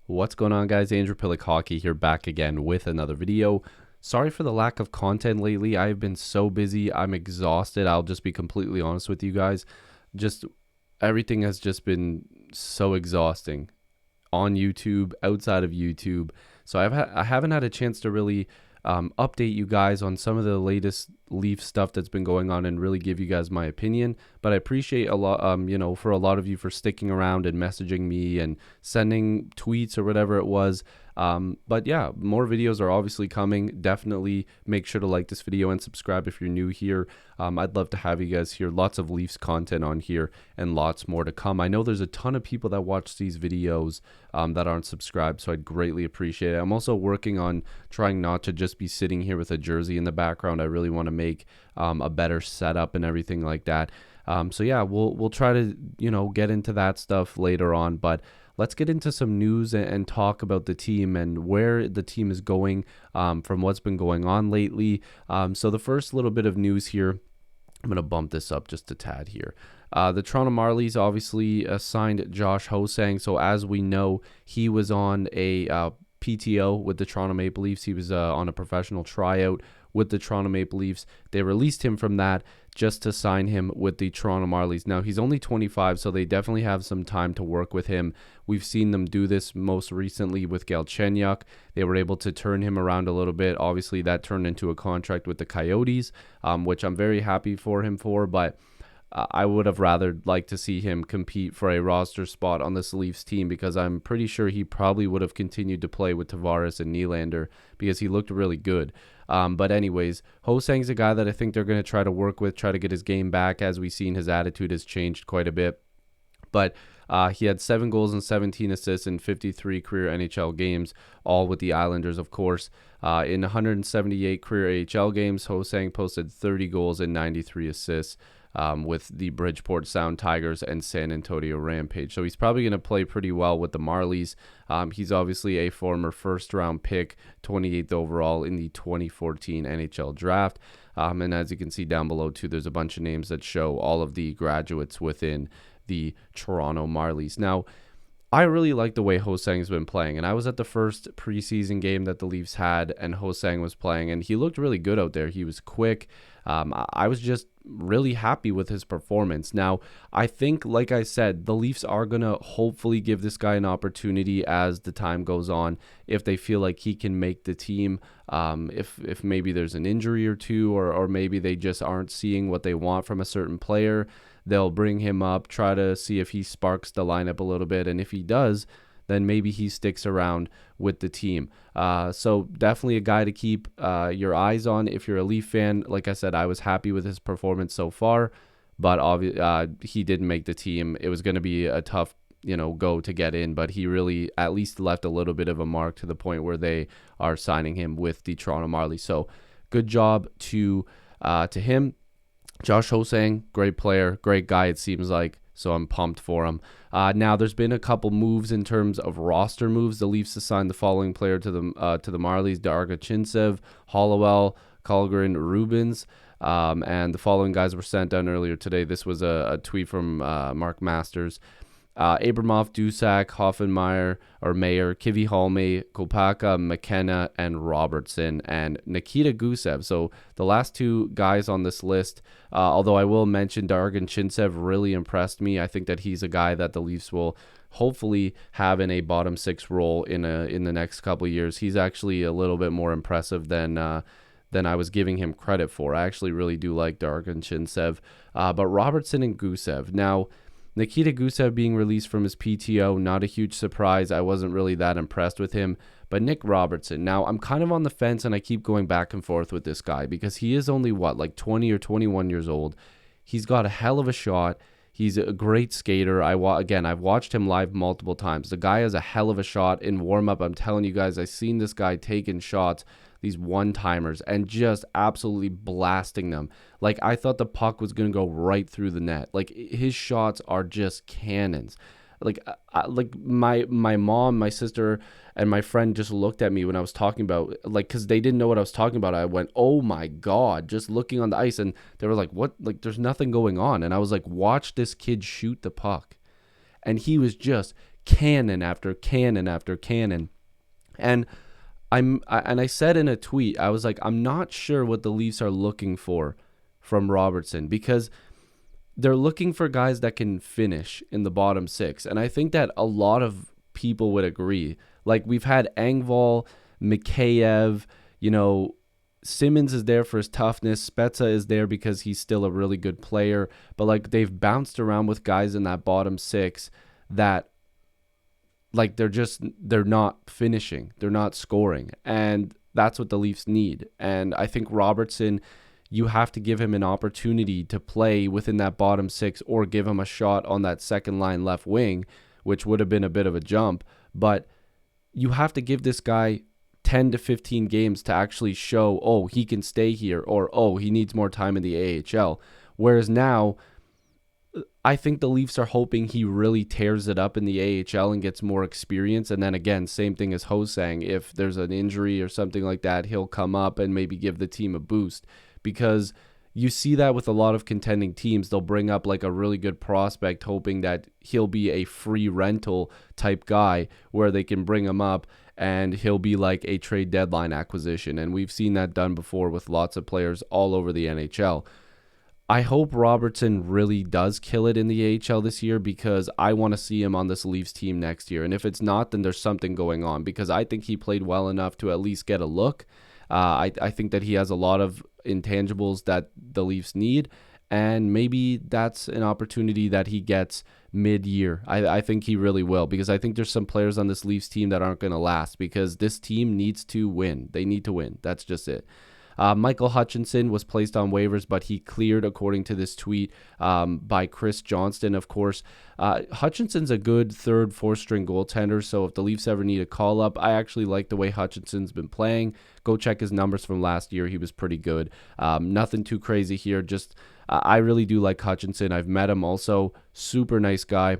What's going on, guys? Andrew Piluk Hockey here, back again with another video. Sorry for the lack of content lately. I've been so busy. I'm exhausted. I'll just be completely honest with you guys. Just everything has just been so exhausting on YouTube, outside of YouTube. So I haven't had a chance to really update you guys on some of the latest Leaf stuff that's been going on and really give you guys my opinion. But I appreciate a lot, for a lot of you for sticking around and messaging me and sending tweets or whatever it was. But yeah, more videos are obviously coming. Definitely make sure to like this video and subscribe if you're new here. I'd love to have you guys here. Lots of Leafs content on here and lots more to come. I know there's a ton of people that watch these videos that aren't subscribed, so I'd greatly appreciate it. I'm also working on trying not to just be sitting here with a jersey in the background. I really want to make a better setup and everything like that. So yeah, we'll try to get into that stuff later on, but let's get into some news and talk about the team and where the team is going from what's been going on lately. So the first little bit of news here, I'm going to bump this up just a tad here. The Toronto Marlies obviously signed Josh Ho-Sang. So as we know, he was on a PTO with the Toronto Maple Leafs. He was on a professional tryout with the Toronto Maple Leafs. They released him from that just to sign him with the Toronto Marlies. Now, he's only 25, so they definitely have some time to work with him. We've seen them do this most recently with Galchenyuk. They were able to turn him around a little bit. Obviously, that turned into a contract with the Coyotes, which I'm very happy for him for, but I would have rather liked to see him compete for a roster spot on this Leafs team, because I'm pretty sure he probably would have continued to play with Tavares and Nylander because he looked really good. But anyways, Ho-Sang's a guy that I think they're going to try to work with, try to get his game back. As we've seen, his attitude has changed quite a bit. But he had 7 goals and 17 assists in 53 career NHL games, all with the Islanders, of course. In 178 career AHL games, Ho-Sang posted 30 goals and 93 assists with the Bridgeport Sound Tigers and San Antonio Rampage. So he's probably going to play pretty well with the Marlies. He's obviously a former first-round pick, 28th overall in the 2014 NHL draft. And as you can see down below, too, there's a bunch of names that show all of the graduates within the Toronto Marlies. Now, I really like the way Ho-Sang's been playing, and I was at the first preseason game that the Leafs had, and Ho-Sang was playing, and he looked really good out there. He was quick. I was just really happy with his performance. Now, I think, like I said, the Leafs are going to hopefully give this guy an opportunity as the time goes on, if they feel like he can make the team, if maybe there's an injury or two, or maybe they just aren't seeing what they want from a certain player. They'll bring him up, try to see if he sparks the lineup a little bit, and if he does, then maybe he sticks around with the team. So definitely a guy to keep your eyes on if you're a Leaf fan. Like I said, I was happy with his performance so far, but he didn't make the team. It was going to be a tough go to get in, but he really at least left a little bit of a mark to the point where they are signing him with the Toronto Marlies. So good job to him. Josh Ho-Sang, great player, great guy, it seems like, so I'm pumped for him. Now, there's been a couple moves in terms of roster moves. The Leafs assigned the following player to the Marlies: Hutchinson, Hollowell, Colgren, Rubens, and the following guys were sent down earlier today. This was a tweet from Mark Masters. Abramov, Dusak, Hoffenmeyer, or Mayer, Kivi Halme, Kopaka, McKenna, and Robertson, and Nikita Gusev. So the last 2 guys on this list, although I will mention Dargan Chintsev really impressed me. I think that he's a guy that the Leafs will hopefully have in a bottom 6 role in the next couple of years. He's actually a little bit more impressive than I was giving him credit for. I actually really do like Dargan Chintsev. But Robertson and Gusev. Now, Nikita Gusev being released from his PTO, not a huge surprise. I wasn't really that impressed with him. But Nick Robertson, now I'm kind of on the fence, and I keep going back and forth with this guy because he is only, 20 or 21 years old. He's got a hell of a shot. He's a great skater. I've watched him live multiple times. The guy has a hell of a shot in warm-up. I'm telling you guys, I've seen this guy taking shots, these one-timers, and just absolutely blasting them. Like, I thought the puck was going to go right through the net. Like, his shots are just cannons. Like my mom, my sister, and my friend just looked at me when I was talking about, because they didn't know what I was talking about. I went, oh my God, just looking on the ice. And they were like, what? Like, there's nothing going on. And I was like, watch this kid shoot the puck. And he was just cannon after cannon after cannon. And I said in a tweet, I was like, I'm not sure what the Leafs are looking for from Robertson, because they're looking for guys that can finish in the bottom six. And I think that a lot of people would agree. Like, we've had Engvall, Mikheyev, Simmons is there for his toughness. Spezza is there because he's still a really good player. But, like, they've bounced around with guys in that bottom six that, like, they're not finishing. They're not scoring. And that's what the Leafs need. And I think Robertson, you have to give him an opportunity to play within that bottom six, or give him a shot on that second line left wing, which would have been a bit of a jump. But you have to give this guy 10 to 15 games to actually show, oh, he can stay here, or, oh, he needs more time in the AHL. Whereas now, I think the Leafs are hoping he really tears it up in the AHL and gets more experience. And then again, same thing as Ho-Sang. If there's an injury or something like that, he'll come up and maybe give the team a boost. Because you see that with a lot of contending teams. They'll bring up like a really good prospect, hoping that he'll be a free rental type guy where they can bring him up and he'll be like a trade deadline acquisition. And we've seen that done before with lots of players all over the NHL. I hope Robertson really does kill it in the AHL this year, because I want to see him on this Leafs team next year. And if it's not, then there's something going on, because I think he played well enough to at least get a look. I think that he has a lot of intangibles that the Leafs need, and maybe that's an opportunity that he gets mid-year. I think he really will, because I think there's some players on this Leafs team that aren't going to last, because this team needs to win. They need to win. That's just it. Michael Hutchinson was placed on waivers, but he cleared, according to this tweet by Chris Johnston, of course. Hutchinson's a good third, fourth-string goaltender, so if the Leafs ever need a call-up, I actually like the way Hutchinson's been playing. Go check his numbers from last year. He was pretty good. Nothing too crazy here. Just I really do like Hutchinson. I've met him also. Super nice guy.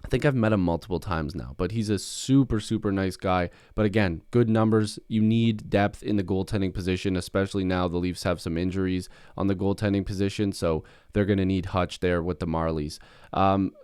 I think I've met him multiple times now, but he's a super, super nice guy. But again, good numbers. You need depth in the goaltending position, especially now the Leafs have some injuries on the goaltending position, so they're going to need Hutch there with the Marlies.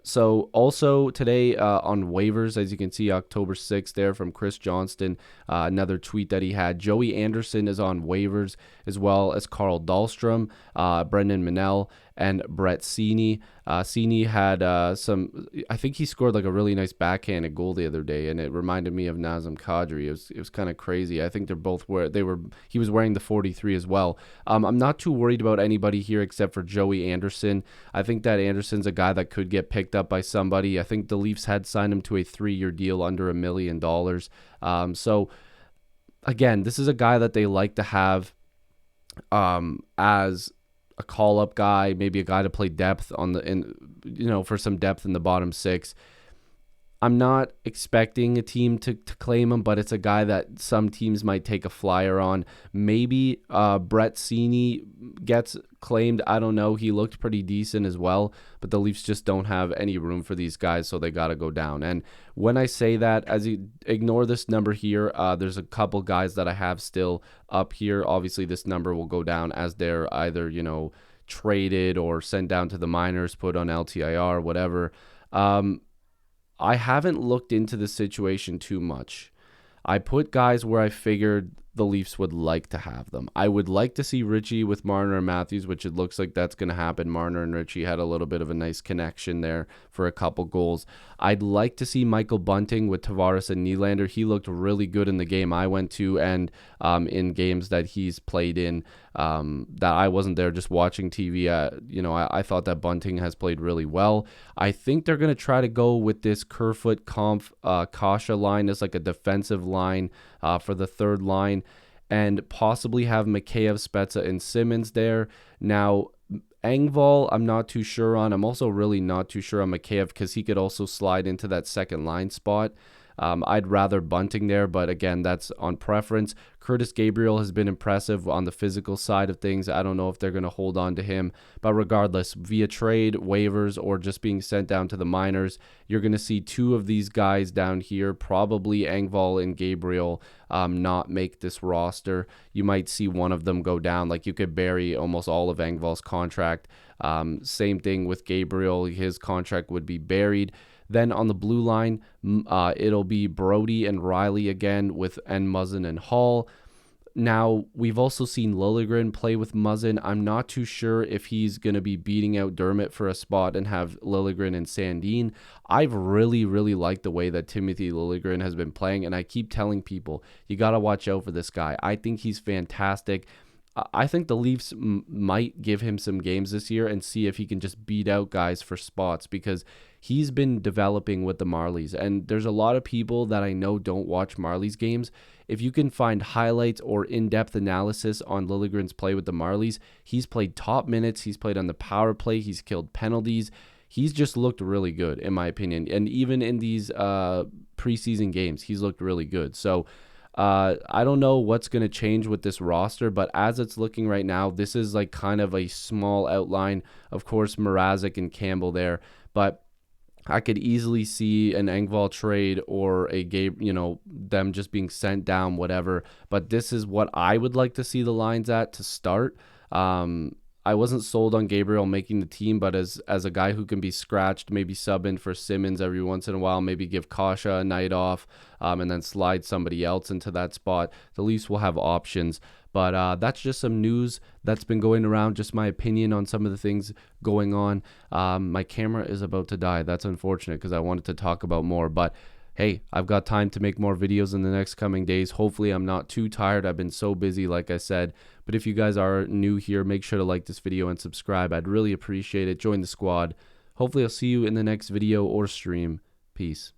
So also today on waivers, as you can see, October 6th there from Chris Johnston, another tweet that he had. Joey Anderson is on waivers, as well as Carl Dahlstrom, Brendan Menell, and Brett Seney. Seney had I think he scored like a really nice backhanded goal the other day, and it reminded me of Nazem Kadri. It was kind of crazy. I think he was wearing the 43 as well. I'm not too worried about anybody here except for Joey Anderson. I think that Anderson's a guy that could get picked up by somebody. I think the Leafs had signed him to a 3-year deal under $1 million. So again, this is a guy that they like to have as a call-up guy, maybe a guy to play depth for some depth in the bottom six. I'm not expecting a team to claim him, but it's a guy that some teams might take a flyer on. Maybe Brett Seney gets claimed. I don't know. He looked pretty decent as well, but the Leafs just don't have any room for these guys, so they got to go down. And when I say that, as you ignore this number here, there's a couple guys that I have still up here. Obviously, this number will go down as they're either, traded or sent down to the minors, put on LTIR, whatever. I haven't looked into the situation too much. I put guys where I figured the Leafs would like to have them. I would like to see Ritchie with Marner and Matthews, which it looks like that's going to happen. Marner and Ritchie had a little bit of a nice connection there for a couple goals. I'd like to see Michael Bunting with Tavares and Nylander. He looked really good in the game I went to, and in games that he's played in that I wasn't there just watching TV. I thought that Bunting has played really well. I think they're going to try to go with this Kerfoot, Kampf, Kasha line as like a defensive line for the third line, and possibly have Mikheyev, Spezza, and Simmons there. Now, Engvall, I'm not too sure on. I'm also really not too sure on Mikheyev, because he could also slide into that second line spot. I'd rather Bunting there, but again, that's on preference. Curtis Gabriel has been impressive on the physical side of things. I don't know if they're going to hold on to him, but regardless, via trade, waivers, or just being sent down to the minors, you're going to see two of these guys down here, probably Engvall and Gabriel, not make this roster. You might see one of them go down. Like, you could bury almost all of Engvall's contract. Same thing with Gabriel. His contract would be buried. Then on the blue line, it'll be Brody and Riley again with Muzzin and Hall. Now, we've also seen Liljegren play with Muzzin. I'm not too sure if he's going to be beating out Dermott for a spot and have Liljegren and Sandin. I've really liked the way that Timothy Liljegren has been playing, and I keep telling people, you got to watch out for this guy. I think he's fantastic. I think the Leafs might give him some games this year and see if he can just beat out guys for spots, because he's been developing with the Marlies. And there's a lot of people that I know don't watch Marlies games. If you can find highlights or in-depth analysis on Liljegren's play with the Marlies, he's played top minutes, he's played on the power play, he's killed penalties. He's just looked really good, in my opinion. And even in these preseason games, he's looked really good. So I don't know what's going to change with this roster, but as it's looking right now, this is like kind of a small outline. Of course, Mrazek and Campbell there, but I could easily see an Engvall trade or a them just being sent down, whatever. But this is what I would like to see the lines at to start. I wasn't sold on Gabriel making the team, but as a guy who can be scratched, maybe sub in for Simmons every once in a while, maybe give Kasha a night off, and then slide somebody else into that spot, the Leafs will have options. But that's just some news that's been going around, just my opinion on some of the things going on. My camera is about to die. That's unfortunate because I wanted to talk about more. But hey, I've got time to make more videos in the next coming days. Hopefully I'm not too tired. I've been so busy, like I said. But if you guys are new here, make sure to like this video and subscribe. I'd really appreciate it. Join the squad. Hopefully I'll see you in the next video or stream. Peace.